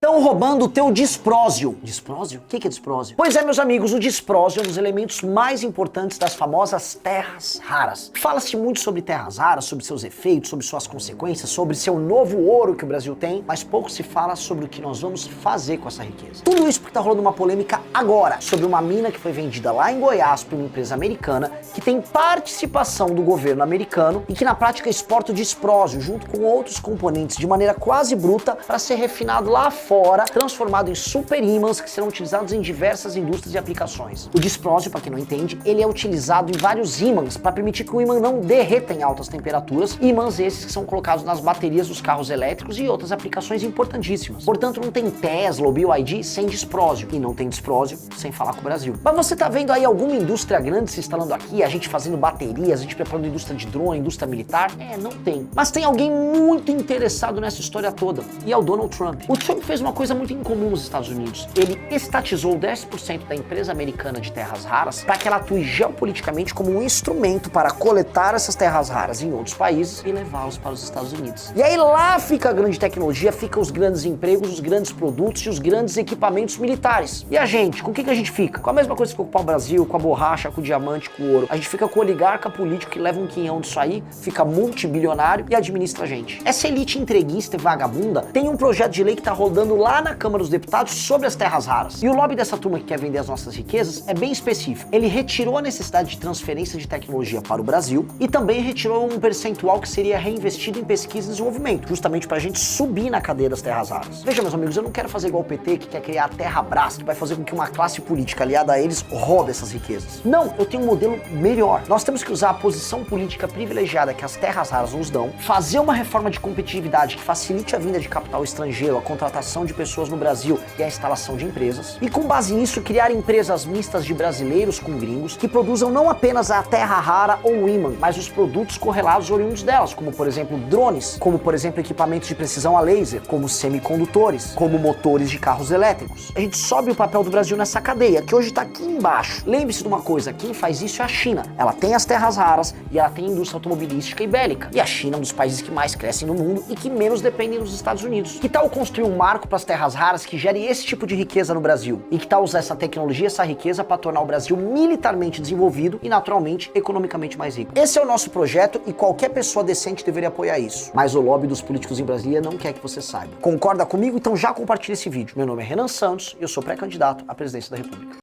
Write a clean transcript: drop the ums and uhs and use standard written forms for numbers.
Estão roubando o teu disprósio. Disprósio? O que é disprósio? Pois é, meus amigos, o disprósio é um dos elementos mais importantes das famosas terras raras. Fala-se muito sobre terras raras, sobre seus efeitos, sobre suas consequências, sobre seu novo ouro que o Brasil tem, mas pouco se fala sobre o que nós vamos fazer com essa riqueza. Tudo isso porque tá rolando uma polêmica agora sobre uma mina que foi vendida lá em Goiás por uma empresa americana que tem participação do governo americano e que na prática exporta o disprósio junto com outros componentes de maneira quase bruta para ser refinado lá fora, transformado em super ímãs que serão utilizados em diversas indústrias e aplicações. O disprósio, para quem não entende, ele é utilizado em vários ímãs para permitir que o ímã não derreta em altas temperaturas, ímãs esses que são colocados nas baterias dos carros elétricos e outras aplicações importantíssimas. Portanto, não tem Tesla ou BYD sem disprósio, e não tem disprósio sem falar com o Brasil. Mas você tá vendo aí alguma indústria grande se instalando aqui, a gente fazendo baterias, a gente preparando indústria de drone, indústria militar? Não tem. Mas tem alguém muito interessado nessa história toda, e é o Donald Trump. O Trump fez uma coisa muito incomum nos Estados Unidos. Ele estatizou 10% da empresa americana de terras raras para que ela atue geopoliticamente como um instrumento para coletar essas terras raras em outros países e levá-los para os Estados Unidos. E aí lá fica a grande tecnologia, fica os grandes empregos, os grandes produtos e os grandes equipamentos militares. E a gente, com o que a gente fica? Com a mesma coisa que ficou com o pau-brasil, com a borracha, com o diamante, com o ouro. A gente fica com o oligarca político que leva um quinhão disso aí, fica multibilionário e administra a gente. Essa elite entreguista e vagabunda tem um projeto de lei que tá rodando lá na Câmara dos Deputados sobre as terras raras. E o lobby dessa turma que quer vender as nossas riquezas é bem específico. Ele retirou a necessidade de transferência de tecnologia para o Brasil e também retirou um percentual que seria reinvestido em pesquisa e desenvolvimento, justamente para a gente subir na cadeia das terras raras. Veja, meus amigos, eu não quero fazer igual o PT que quer criar a Terrabras, que vai fazer com que uma classe política aliada a eles roube essas riquezas. Não, eu tenho um modelo melhor. Nós temos que usar a posição política privilegiada que as terras raras nos dão, fazer uma reforma de competitividade que facilite a vinda de capital estrangeiro, a contratação de pessoas no Brasil e a instalação de empresas, e com base nisso criar empresas mistas de brasileiros com gringos que produzam não apenas a terra rara ou o ímã, mas os produtos correlatos oriundos delas, como por exemplo drones, como por exemplo equipamentos de precisão a laser, como semicondutores, como motores de carros elétricos. A gente sobe o papel do Brasil nessa cadeia, que hoje está aqui embaixo. Lembre-se de uma coisa, quem faz isso é a China. Ela tem as terras raras e ela tem indústria automobilística e bélica. E a China é um dos países que mais crescem no mundo e que menos dependem dos Estados Unidos. Que tal construir um marco para as terras raras que gere esse tipo de riqueza no Brasil? E que tal usar essa tecnologia, essa riqueza para tornar o Brasil militarmente desenvolvido e naturalmente economicamente mais rico? Esse é o nosso projeto e qualquer pessoa decente deveria apoiar isso. Mas o lobby dos políticos em Brasília não quer que você saiba. Concorda comigo? Então já compartilha esse vídeo. Meu nome é Renan Santos e eu sou pré-candidato à presidência da República.